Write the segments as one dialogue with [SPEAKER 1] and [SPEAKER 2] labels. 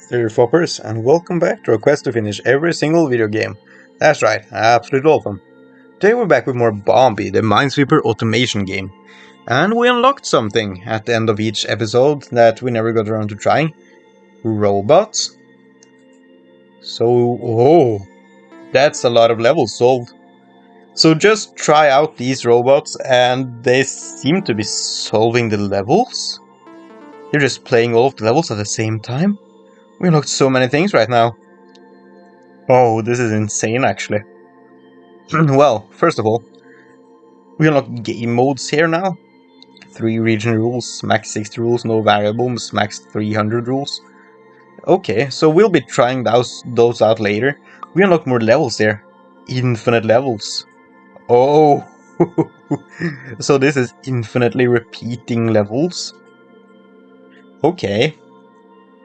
[SPEAKER 1] Foppers, and welcome back to our quest to finish every single video game. That's right, absolutely all of them. Today we're back with more Bombe, the Minesweeper automation game. And we unlocked something at the end of each episode that we never got around to trying. Robots. That's a lot of levels solved. So just try out these robots and they seem to be solving the levels? They're just playing all of the levels at the same time? We unlocked so many things right now. Oh, this is insane actually. Well, first of all, we unlock game modes here now. 3 region rules, max 60 rules, no variables, max 300 rules. Okay, so we'll be trying those out later. We unlock more levels here. Infinite levels. Oh! So this is infinitely repeating levels. Okay.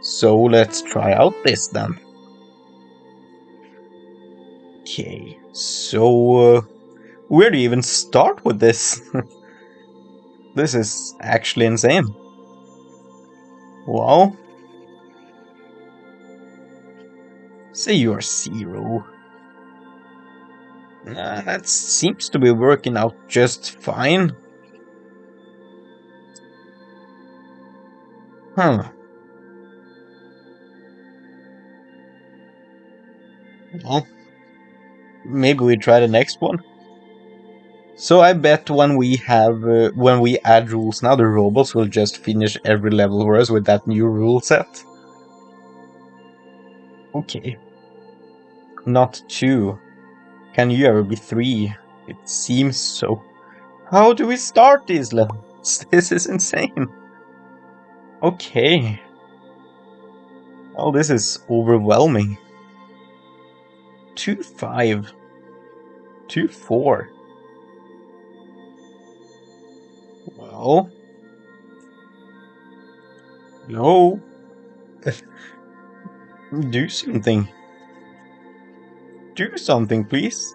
[SPEAKER 1] So let's try out this then. Okay, so where do you even start with this? This is actually insane. Well, say you're 0. That seems to be working out just fine. Huh. Well, maybe we try the next one. So I bet when we add rules now, the robots will just finish every level for us with that new rule set. Okay. Not 2. Can you ever be 3? It seems so. How do we start these levels? This is insane. Okay. Well, this is overwhelming. 2, 5. 2, 4. Well. No. Do something. Do something, please.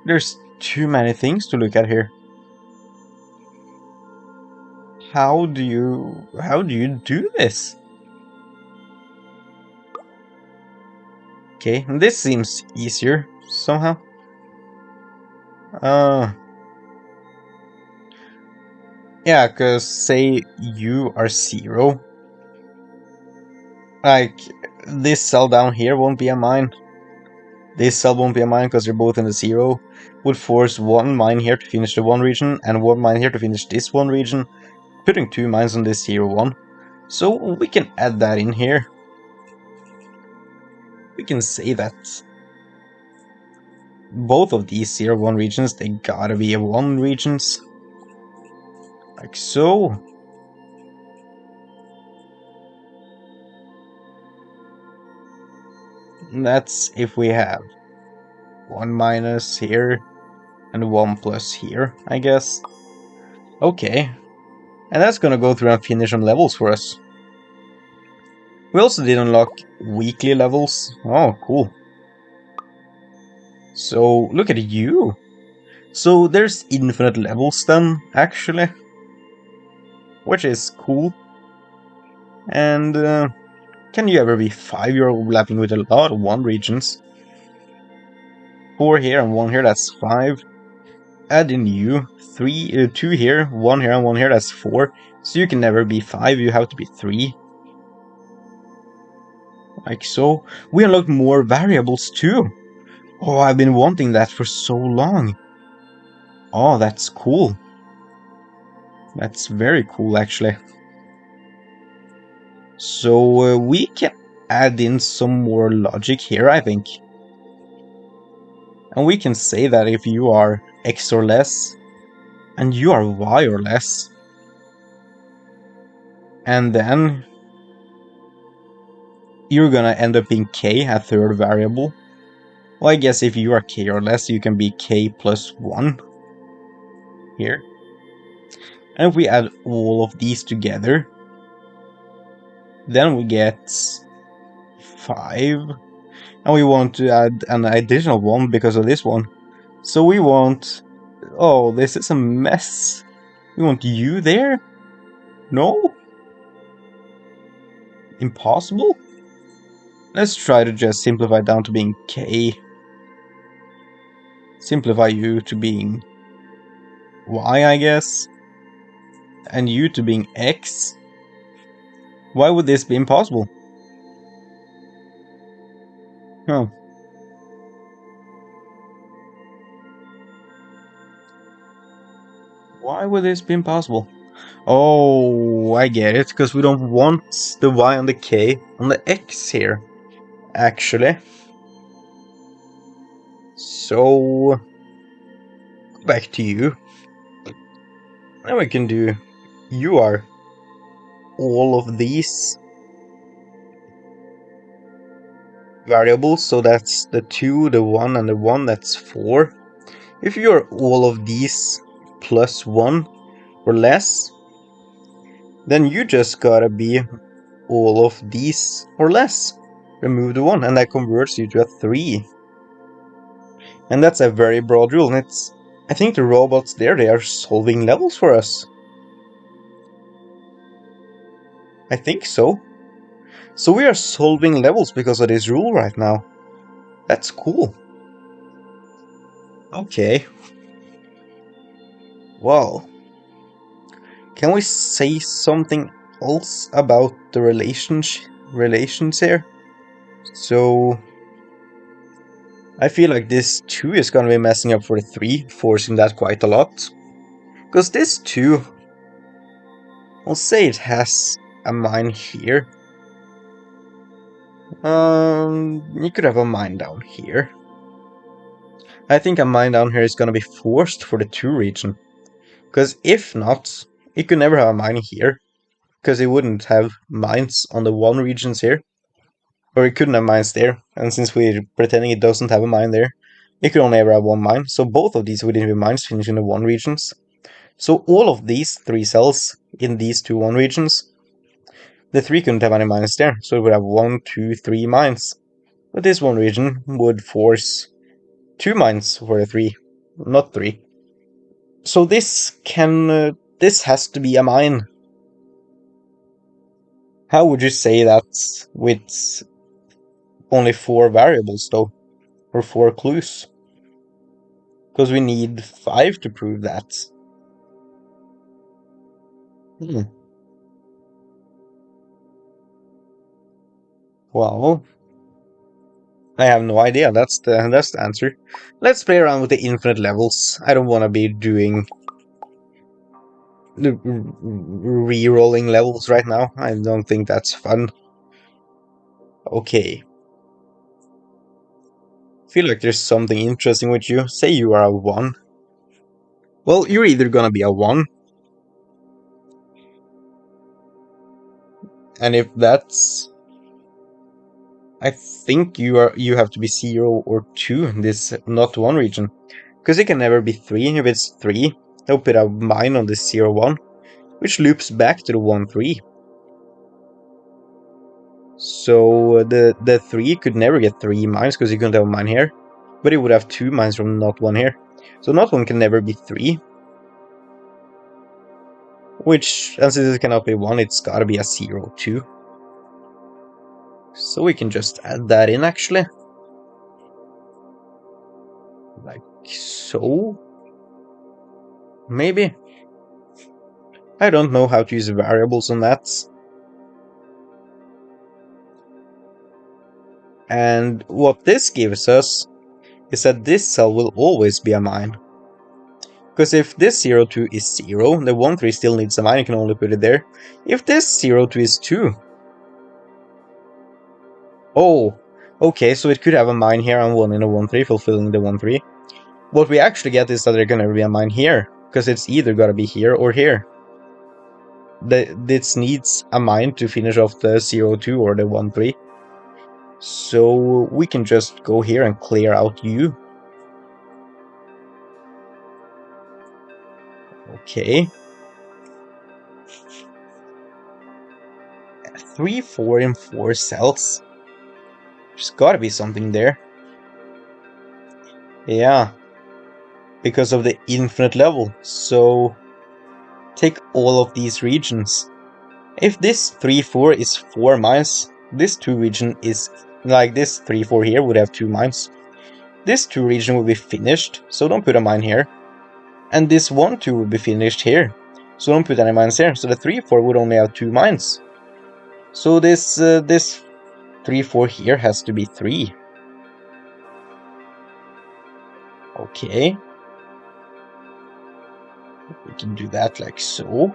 [SPEAKER 1] There's too many things to look at here. How do you do this? Okay, this seems easier somehow. Yeah, cause say you are 0. Like, this cell down here won't be a mine. This cell won't be a mine because they're both in the 0. Would force 1 mine here to finish the 1 region, and 1 mine here to finish this 1 region, putting 2 mines on this 0-1. So we can add that in here. We can say that both of these 0-1 regions, they gotta be a 1 regions. Like so. And that's if we have 1 minus here and 1 plus here, I guess. Okay. And that's gonna go through and finish some levels for us. We also did unlock weekly levels. Oh, cool. So, look at you. So, there's infinite levels then, actually. Which is cool. And, can you ever be 5? You're overlapping with a lot of 1 regions. 4 here and 1 here, that's 5. Add in you. 2 here, 1 here and 1 here, that's 4. So you can never be 5, you have to be 3. Like so. We unlocked more variables too. Oh, I've been wanting that for so long. Oh, that's cool. That's very cool, actually. So we can add in some more logic here, I think. And we can say that if you are X or less, and you are Y or less, and then you're gonna end up being K, a third variable. Well, I guess if you are K or less, you can be K plus 1 here. And if we add all of these together, then we get 5. And we want to add an additional 1 because of this one. So we want... Oh, this is a mess. We want you there? No? Impossible? Let's try to just simplify down to being K. Simplify U to being Y, I guess. And U to being X. Why would this be impossible? Huh. Why would this be impossible? Oh, I get it, because we don't want the Y on the K on the X here, actually. So, back to you. Now we can do you are all of these variables, so that's the 2, the 1, and the 1, that's 4. If you are all of these plus 1 or less, then you just gotta be all of these or less. Remove the 1, and that converts you to a 3. And that's a very broad rule, and I think the robots there, they are solving levels for us. I think so. So we are solving levels because of this rule right now. That's cool. Okay. Well, can we say something else about the relations here? So I feel like this 2 is gonna be messing up for the 3, forcing that quite a lot. Because this 2, I'll say it has a mine here. You could have a mine down here. I think a mine down here is gonna be forced for the 2 region. Because if not, it could never have a mine here. Because it wouldn't have mines on the 1 regions here. Or it couldn't have mines there. And since we're pretending it doesn't have a mine there, it could only ever have 1 mine. So both of these wouldn't be mines finishing the 1 regions. So all of these 3 cells in these 2 1 regions, the 3 couldn't have any mines there. So it would have 1, 2, 3 mines. But this 1 region would force 2 mines for the 3, not 3. So this has to be a mine. How would you say that with only 4 variables though? Or 4 clues? Because we need 5 to prove that. Well, I have no idea. That's the answer. Let's play around with the infinite levels. I don't want to be doing the re-rolling levels right now. I don't think that's fun. Okay. Feel like there's something interesting with you. Say you are a 1. Well, you're either gonna be a 1. And if that's... I think you have to be 0 or 2 in this not 1 region. Because it can never be 3. If it's 3, they'll put a mine on the 0, 1. Which loops back to the 1, 3. So the 3 could never get 3 mines because he couldn't have a mine here. But he would have 2 mines from not 1 here. So not 1 can never be 3. Which, and since it cannot be 1, it's gotta be a 0, 2. So we can just add that in actually. Like so. Maybe. I don't know how to use variables on that. And what this gives us is that this cell will always be a mine. Because if this 0, 2 is 0, the 1, 3 still needs a mine, you can only put it there. If this 0, 2 is 2... Oh, okay, so it could have a mine here and 1 in a 1, 3, fulfilling the 1, 3. What we actually get is that there's gonna be a mine here, because it's either gotta be here or here. This needs a mine to finish off the 0, 2 or the 1, 3. So we can just go here and clear out U. Okay. 3, 4, and 4 cells. There's gotta be something there. Yeah. Because of the infinite level. So take all of these regions. If this 3-4 is 4 mines, this 2 region is like this 3-4 here would have 2 mines. This 2 region will be finished, so don't put a mine here. And this 1-2 will be finished here, so don't put any mines here. So the 3-4 would only have 2 mines. So this 3-4 here has to be 3. Okay. We can do that like so.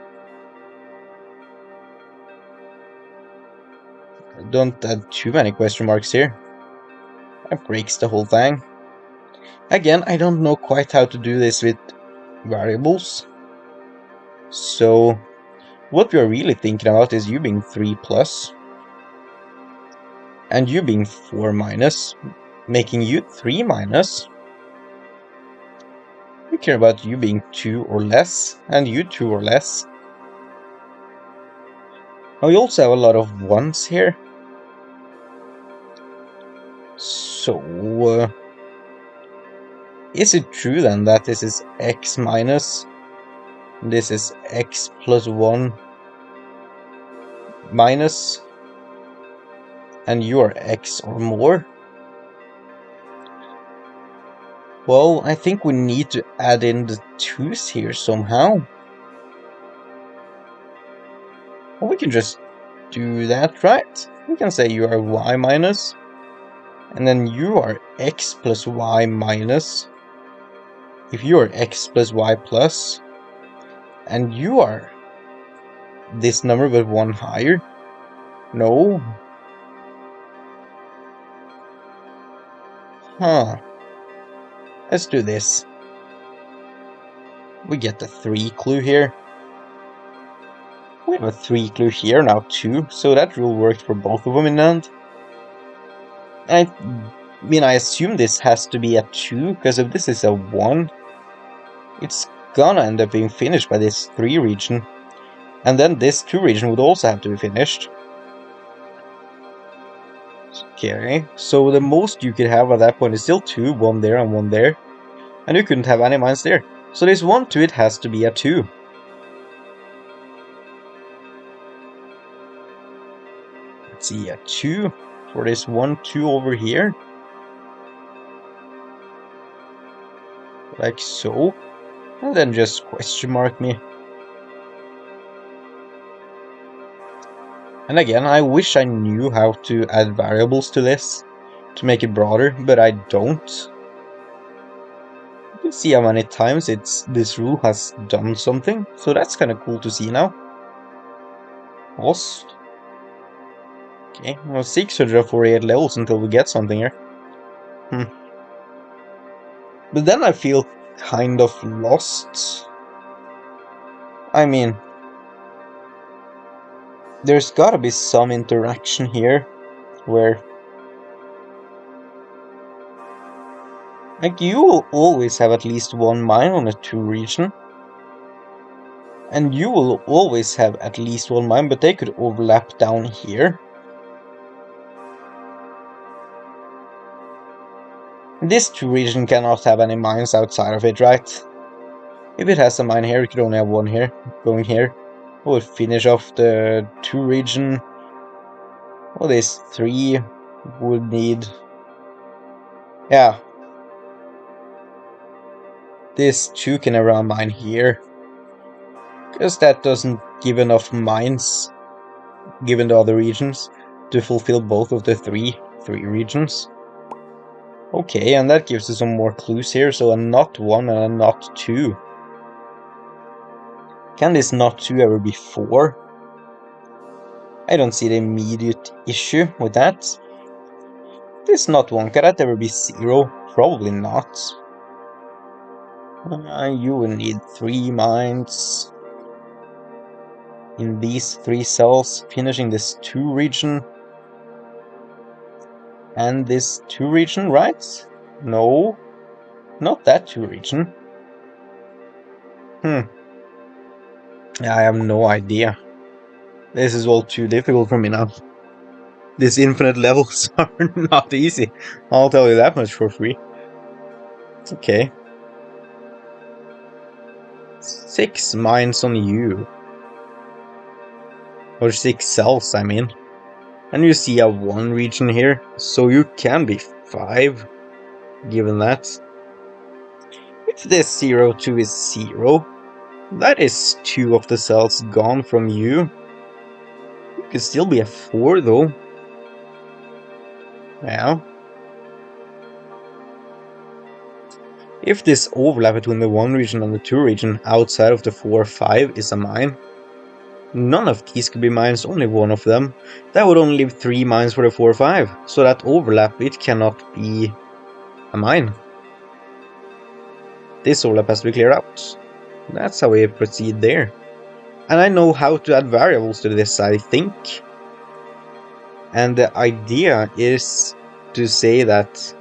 [SPEAKER 1] Don't add too many question marks here. That breaks the whole thing. Again, I don't know quite how to do this with variables. So what we are really thinking about is you being 3 plus and you being 4 minus, making you 3 minus. We care about you being 2 or less and you 2 or less. Now we also have a lot of 1s here. So is it true then that this is x minus, this is x plus 1 minus, and you are x or more? Well, I think we need to add in the 2's here somehow. Well, we can just do that, right? We can say you are y minus, and then you are x plus y minus. If you are x plus y plus, and you are this number but 1 higher. No. Huh. Let's do this. We get the 3 clue here. We have a 3 clue here now too, so that rule worked for both of them in the end. I mean, I assume this has to be a 2, because if this is a 1, it's gonna end up being finished by this 3 region. And then this 2 region would also have to be finished. Okay, so the most you could have at that point is still 2, 1 there and 1 there. And you couldn't have any mines there. So this 1 to it has to be a 2. Let's see, a 2 for this 1, 2 over here. Like so. And then just question mark me. And again, I wish I knew how to add variables to this to make it broader, but I don't. You can see how many times this rule has done something, so that's kind of cool to see now. Lost. Okay, well, 648 levels until we get something here. But then I feel kind of lost. I mean, there's gotta be some interaction here where, like, you will always have at least 1 mine on a 2 region. And you will always have at least 1 mine, but they could overlap down here. This 2 region cannot have any mines outside of it, right? If it has a mine here, it could only have 1 here, going here. We'll finish off the 2 region. Well, this 3 would need... Yeah. This 2 can have a mine here. Because that doesn't give enough mines, given the other regions, to fulfill both of the three regions. Okay, and that gives us some more clues here, so a not 1 and a not 2. Can this not 2 ever be 4? I don't see the immediate issue with that. This not 1, can that ever be 0? Probably not. You will need 3 mines in these 3 cells, finishing this 2 region. And this 2 region, right? No, not that 2 region. I have no idea. This is all too difficult for me now. These infinite levels are not easy. I'll tell you that much for free. Okay. 6 mines on you. Or 6 cells, I mean. And you see a 1 region here, so you can be 5, given that. If this 0, 2 is 0, that is 2 of the cells gone from you. You could still be a 4 though. Yeah. If this overlap between the 1 region and the 2 region outside of the 4, 5 is a mine, none of these could be mines, only one of them. That would only leave 3 mines for the 4, 5. So that overlap, it cannot be a mine. This overlap has to be cleared out. That's how we proceed there. And I know how to add variables to this, I think. And the idea is to say that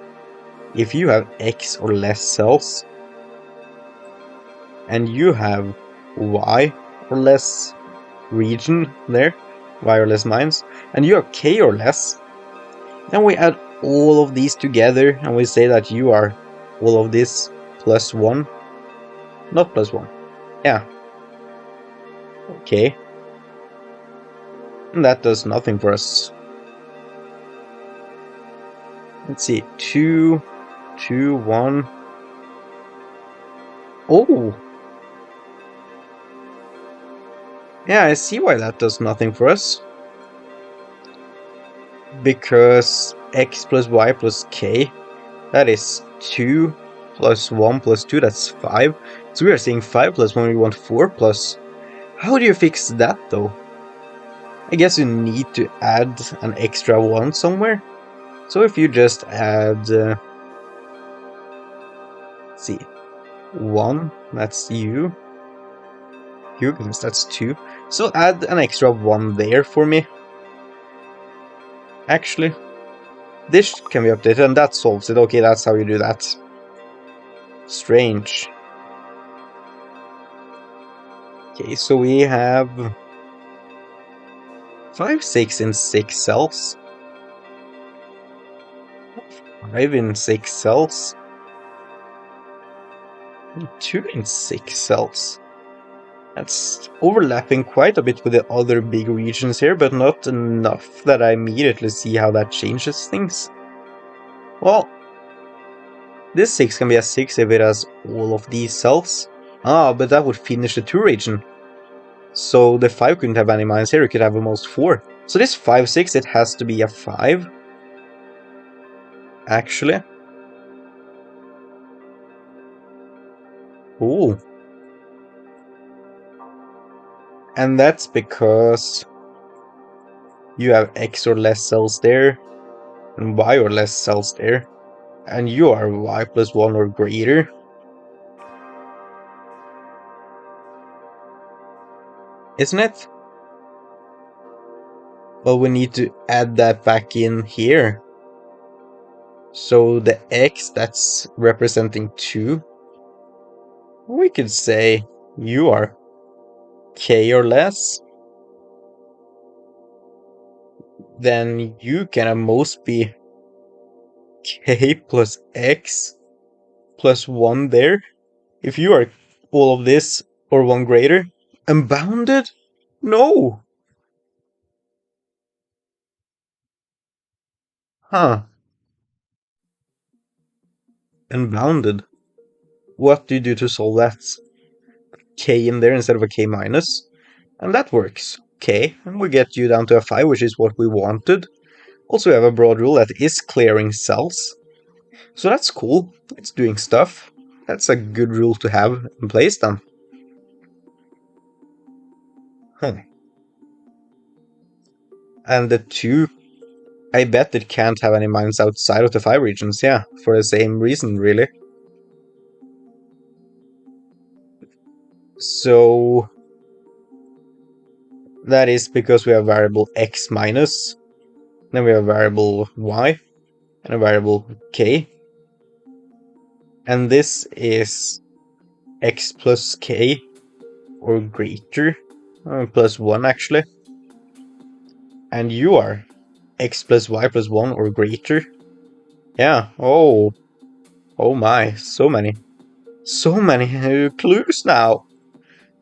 [SPEAKER 1] if you have X or less cells, and you have Y or less region there, Y or less mines, and you have K or less, then we add all of these together and we say that you are all of this plus 1. Not plus 1. Yeah. Okay. And that does nothing for us. Let's see. 2, 2, 1. Oh! Yeah, I see why that does nothing for us. Because X plus Y plus K, that is 2 plus 1 plus 2, that's 5. So we are saying 5 plus 1, we want 4 plus. How do you fix that though? I guess you need to add an extra 1 somewhere. So if you just add, let's see, 1, that's you. Goodness, that's 2. So add an extra 1 there for me. Actually, this can be updated and that solves it. Okay, that's how you do that. Strange. Okay, so we have 5, 6 in 6 cells. 5 in 6 cells. 2 in 6 cells. That's overlapping quite a bit with the other big regions here, but not enough that I immediately see how that changes things. Well, this 6 can be a 6 if it has all of these cells. Ah, but that would finish the 2 region. So the 5 couldn't have any mines here, it could have almost 4. So this 5, 6, it has to be a 5. Actually. Ooh. And that's because you have X or less cells there, and Y or less cells there, and you are Y plus 1 or greater. Isn't it? Well, we need to add that back in here. So the X, that's representing 2. We could say you are K or less. Then you can at most be K plus X plus 1 there. If you are all of this or 1 greater. Unbounded? No! Huh. Unbounded. What do you do to solve that? K in there instead of a K minus. And that works. Okay, and we get you down to a 5, which is what we wanted. Also, we have a broad rule that is clearing cells. So that's cool. It's doing stuff. That's a good rule to have in place then. Huh. And the 2, I bet it can't have any mines outside of the 5 regions, yeah, for the same reason, really. So that is because we have variable x minus, then we have variable y, and a variable k. And this is x plus k or greater, plus 1 actually. And you are x plus y plus 1 or greater. Yeah, oh my, so many. So many clues now.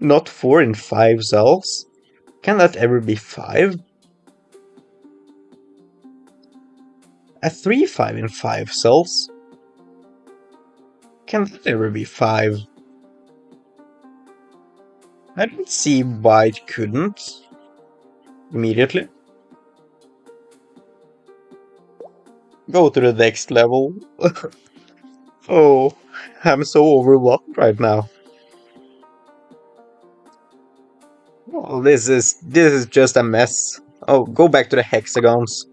[SPEAKER 1] Not 4 in 5 cells. Can that ever be 5? A 3-5 in 5 cells? Can that ever be 5? I don't see why it couldn't. Immediately. Go to the next level. Oh, I'm so overwhelmed right now. Oh, this is just a mess. Oh, go back to the hexagons.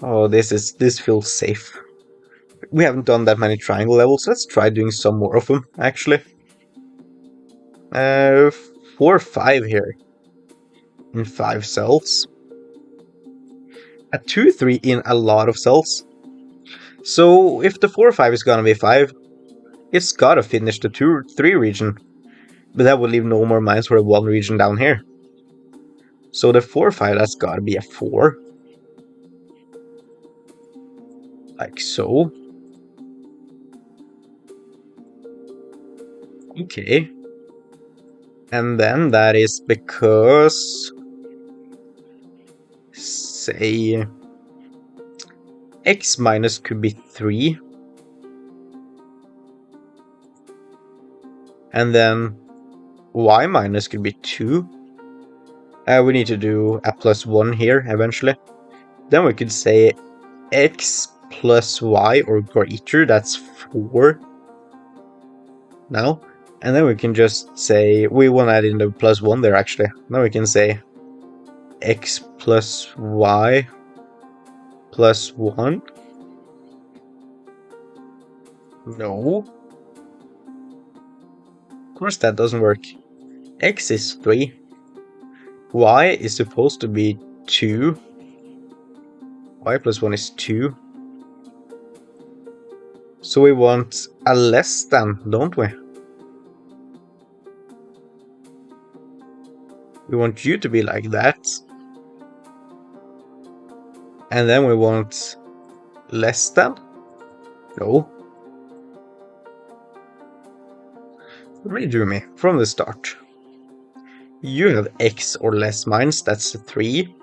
[SPEAKER 1] Oh, this feels safe. We haven't done that many triangle levels. Let's try doing some more of them, actually. 4 5 here. In 5 cells. A 2 3 in a lot of cells. So if the 4 5 is gonna be 5, it's gotta finish the 2 3 region. But that would leave no more mines for the 1 region down here. So the 4 5, that's gotta be a 4. Like so. Okay. And then that is because, say, x minus could be 3. And then y minus could be 2. We need to do a plus 1 here eventually. Then we could say x plus y or greater, that's 4 now. And then we can just say, we want to add in the plus 1 there actually. Now we can say x plus y plus 1. No. Of course that doesn't work. X is 3. Y is supposed to be 2. Y plus 1 is 2. So we want a less than, don't we? We want you to be like that. And then we want less than? No. Redo me from the start. You have x or less mines, that's 3.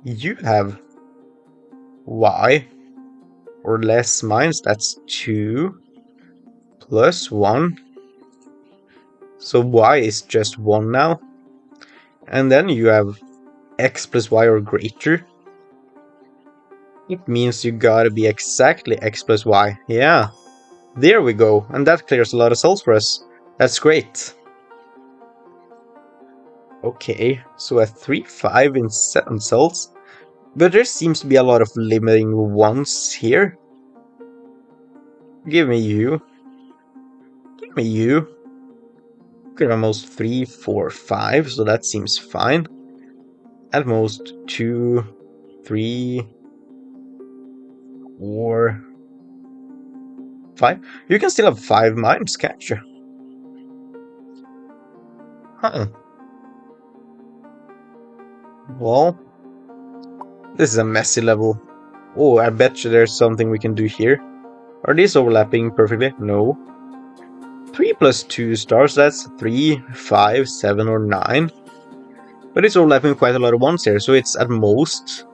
[SPEAKER 1] You have y or less mines, that's 2 plus 1. So y is just 1 now. And then you have x plus y or greater. It means you gotta be exactly x plus y. Yeah, there we go. And that clears a lot of cells for us. That's great. Okay, so a 3 5 in 7 cells. But there seems to be a lot of limiting ones here. Give me you. Give me you. Could have most 3 4 5, so that seems fine. At most 2 3 4 5. You can still have 5 mines, can't you? Huh. Well, this is a messy level. Oh, I bet you there's something we can do here. Are these overlapping perfectly? No. 3 plus 2 stars, that's 3, 5, 7, or 9. But it's overlapping quite a lot of ones here, so it's at most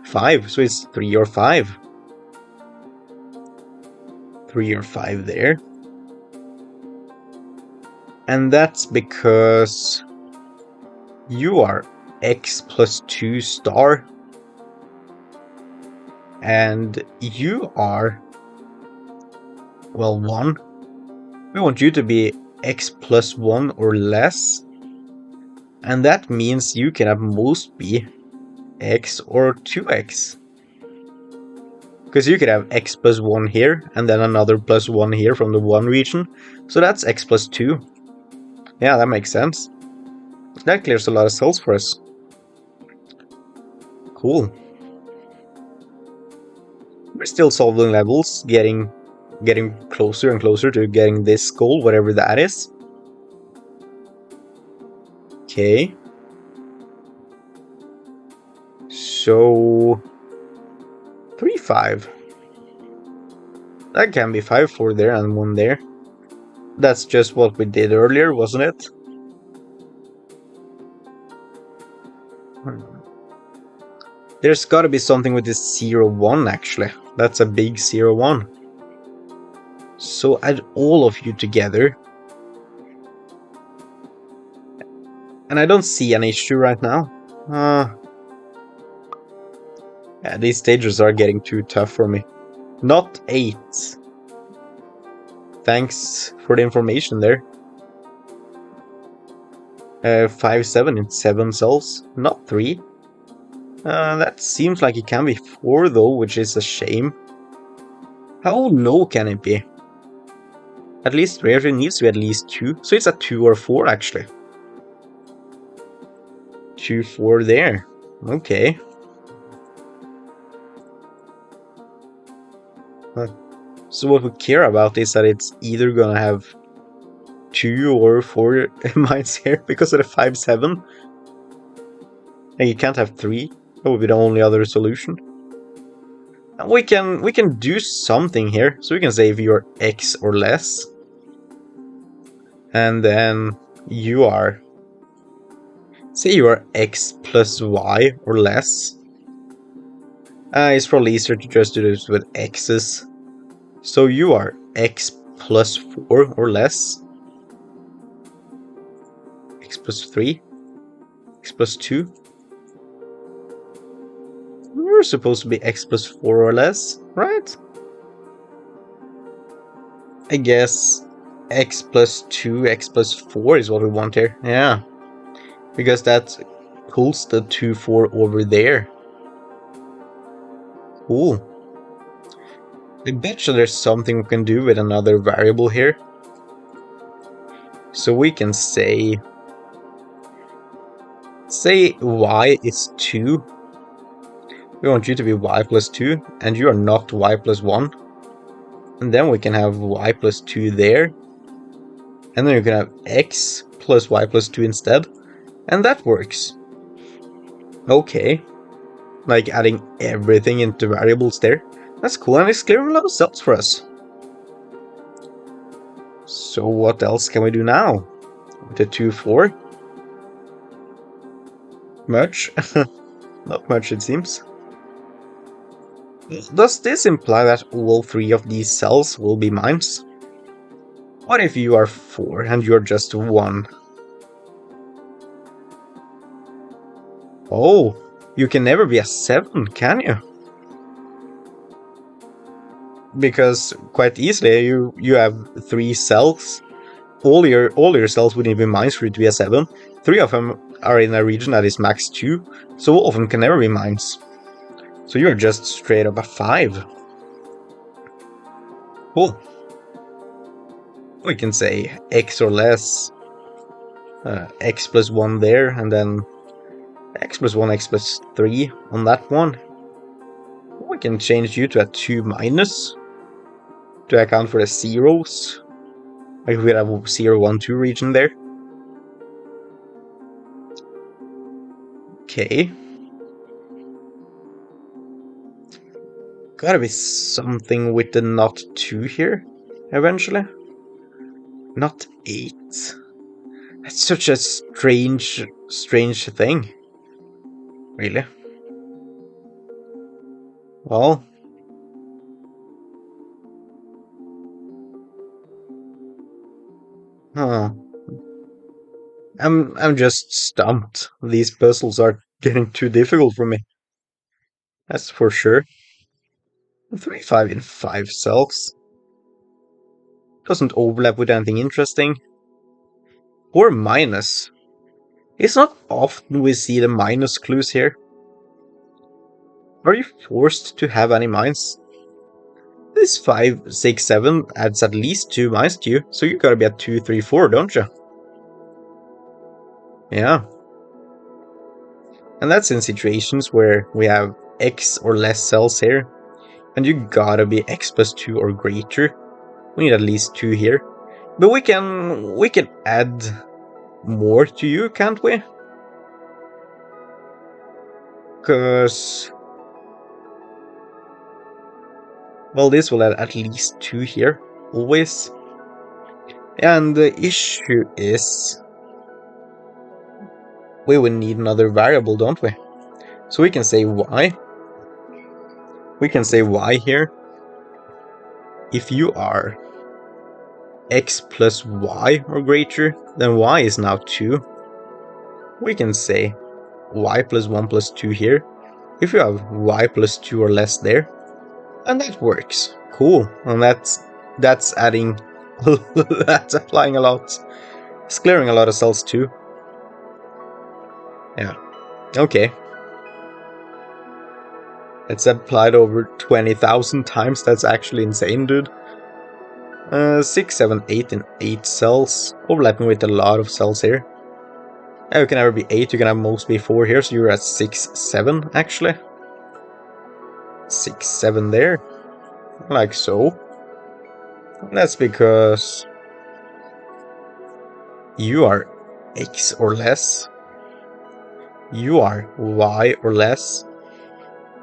[SPEAKER 1] 5. So it's 3 or 5. 3 or 5 there. And that's because you are x plus 2 star. And you are, well, 1. We want you to be x plus 1 or less. And that means you can at most be x or 2x. Because you could have x plus 1 here, and then another plus 1 here from the 1 region. So that's x plus 2. Yeah, that makes sense. That clears a lot of cells for us. Cool. We're still solving levels, getting closer and closer to getting this goal, whatever that is. Okay. So 3 5. That can be 5 4 there and 1 there. That's just what we did earlier, wasn't it? There's gotta be something with this 0-1 actually. That's a big 0-1. So add all of you together. And I don't see an issue right now. Yeah, these stages are getting too tough for me. Not 8. Thanks for the information there. 5-7 in 7 cells, not 3. That seems like it can be 4 though, which is a shame. How low can it be? At least rarely needs to be at least 2, so it's a 2 or 4 actually. 2, 4 there. Okay. So what we care about is that it's either gonna have 2 or 4 mines here because of the 5-7. And you can't have 3. That would be the only other solution. And we can do something here. So we can say if you're X or less. And then you are... Say you are X plus Y or less. It's probably easier to just do this with X's. So you are X plus 4 or less. X plus 3. X plus 2. You're supposed to be X plus 4 or less, right? I guess X plus 2, X plus 4 is what we want here. Yeah. Because that pulls the 2, 4 over there. Cool. I bet you there's something we can do with another variable here. So we can say y is 2. We want you to be y plus 2, and you are not y plus 1. And then we can have y plus 2 there. And then you can have x plus y plus 2 instead. And that works. Okay. Like adding everything into variables there. That's cool, and it's clearing a lot of cells for us. So what else can we do now? With the 2, 4? Much? Not much, it seems. Does this imply that all 3 of these cells will be mines? What if you are 4 and you're just 1? Oh, you can never be a 7, can you? Because quite easily you have 3 cells. All your cells would need to be mines for you to be a 7. 3 of them are in a region that is max 2, so all of them can never be mines. So you're just straight up a 5. Cool. We can say X or less, X plus 1 there, and then X plus 1, X plus 3 on that one. We can change you to a 2 minus to account for the zeros. Like we have a 0, 1, 2 region there. Okay. Gotta be something with the not 2 here, eventually. Not 8. That's such a strange thing. Really? Well... Huh. I'm just stumped. These puzzles are getting too difficult for me. That's for sure. 3, 5 in 5 cells. Doesn't overlap with anything interesting. Or minus. It's not often we see the minus clues here. Are you forced to have any mines? This 5, 6, 7 adds at least 2 mines to you, so you gotta be at 2, 3, 4, don't you? Yeah. And that's in situations where we have X or less cells here, and you gotta be X plus 2 or greater. We need at least 2 here. But we can add more to you, can't we? Because... well, this will add at least 2 here, always. And the issue is... we will need another variable, don't we? So we can say y. We can say y here. If you are x plus y or greater, then y is now 2. We can say y plus 1 plus 2 here. If you have y plus 2 or less there, and that works. Cool. And that's adding that's applying a lot. It's clearing a lot of cells too. Yeah. Okay. It's applied over 20,000 times. That's actually insane, dude. 6, 7, 8 in 8 cells. Overlapping with a lot of cells here. You can never be 8, you can have most be 4 here, so you're at 6, 7 actually. 6, 7 there. Like so. That's because you are X or less. You are Y or less.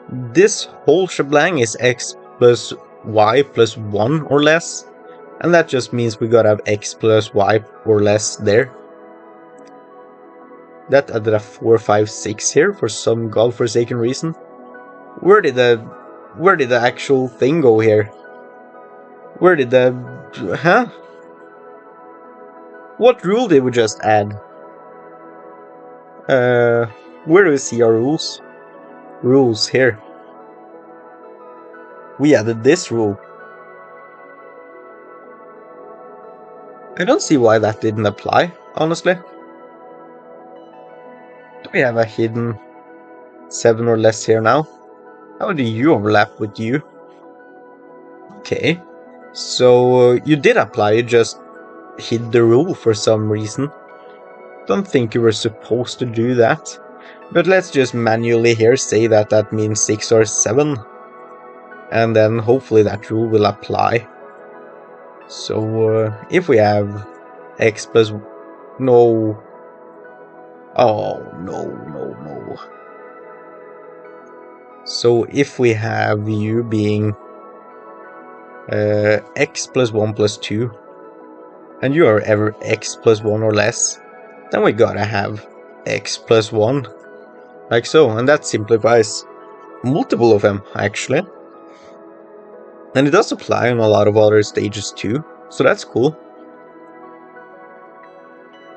[SPEAKER 1] This whole shebang is X plus Y plus 1 or less. And that just means we gotta have X plus Y or less there. That added a 4, 5, 6 here for some godforsaken reason. Where did the actual thing go here? Where did the... huh? What rule did we just add? Where do we see our rules? Rules here. We added this rule. I don't see why that didn't apply, honestly. Do we have a hidden 7 or less here now? How do you overlap with you? Okay. So you did apply, you just hid the rule for some reason. Don't think you were supposed to do that. But let's just manually here say that that means 6 or 7. And then hopefully that rule will apply. So if we have x plus... no. Oh, no. So if we have u being x plus 1 plus 2, and you are ever x plus 1 or less, then we gotta have x plus 1, like so, and that simplifies multiple of them, actually. And it does apply on a lot of other stages too, so that's cool.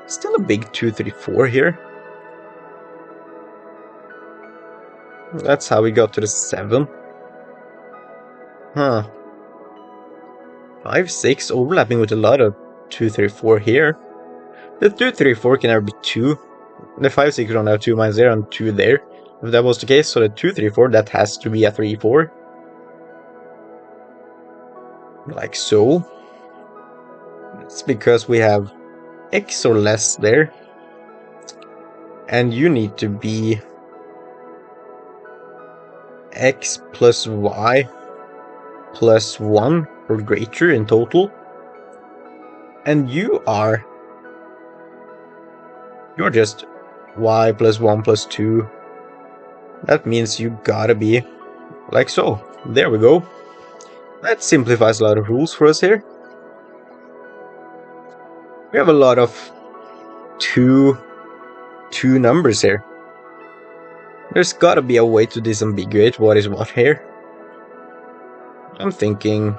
[SPEAKER 1] Still a big 2, 3, 4 here. That's how we got to the 7. Huh. 5, 6, overlapping with a lot of 2, 3, 4 here. The 2, 3, 4 can never be 2. The 5, 6 don't have 2 minus 0 and 2 there. If that was the case, so the 2, 3, 4, that has to be a 3, 4. Like so. It's because we have x or less there. And you need to be x plus y plus 1 or greater in total. And you're just y plus 1 plus 2. That means you gotta be like so. There we go. That simplifies a lot of rules for us here. We have a lot of two numbers here. There's gotta be a way to disambiguate what is what here. I'm thinking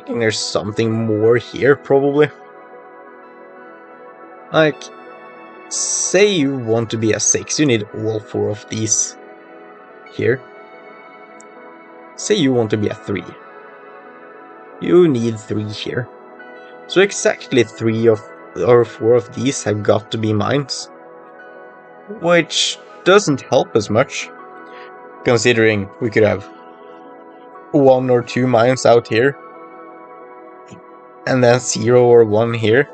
[SPEAKER 1] there's something more here, probably. Like, say you want to be a 6, you need all 4 of these here. Say you want to be a 3. You need 3 here. So exactly 3 of or 4 of these have got to be mines. Which doesn't help as much, considering we could have 1 or 2 mines out here. And then 0 or 1 here.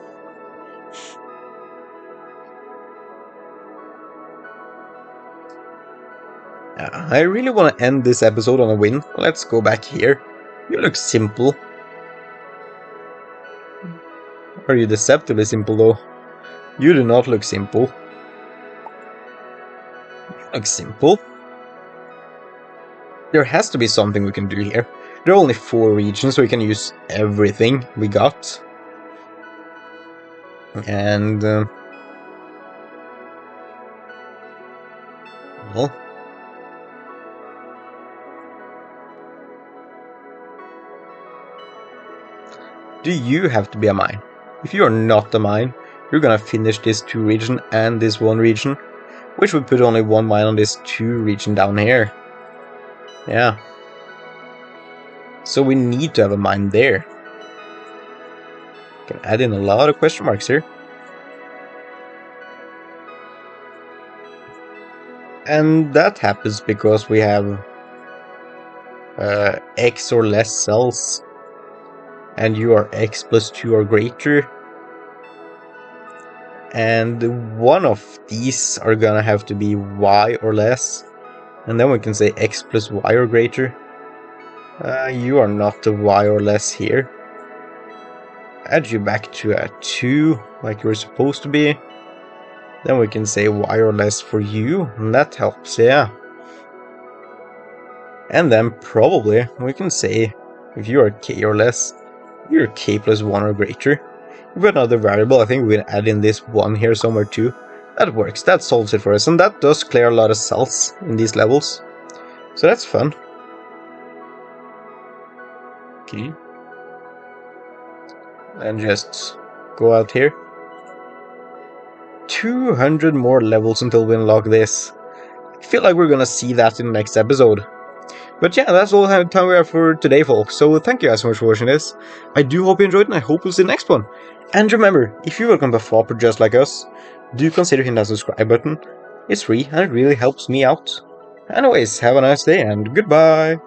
[SPEAKER 1] I really want to end this episode on a win. Let's go back here. You look simple. Are you deceptively simple though? You do not look simple. You look simple. There has to be something we can do here. There are only 4 regions, so we can use everything we got. And Well. Do you have to be a mine? If you are not a mine, you're gonna finish this 2 region and this 1 region, which would put only 1 mine on this 2 region down here. Yeah. So we need to have a mine there. Can add in a lot of question marks here. And that happens because we have X or less cells, and you are X plus 2 or greater. And one of these are gonna have to be Y or less, and then we can say X plus Y or greater. You are not a Y or less here. Add you back to a 2, like you're supposed to be. Then we can say Y or less for you, and that helps, yeah. And then probably we can say, if you are K or less, you're K plus 1 or greater. If we have another variable, I think we can add in this 1 here somewhere too. That works, that solves it for us, and that does clear a lot of cells in these levels. So that's fun. Okay. And just go out here. 200 more levels until we unlock this. I feel like we're gonna see that in the next episode. But yeah, that's all the time we have for today, folks. So thank you guys so much for watching this. I do hope you enjoyed, and I hope you'll see the next one. And remember, if you welcome to Asfop just like us, do consider hitting that subscribe button. It's free, and it really helps me out. Anyways, have a nice day, and goodbye!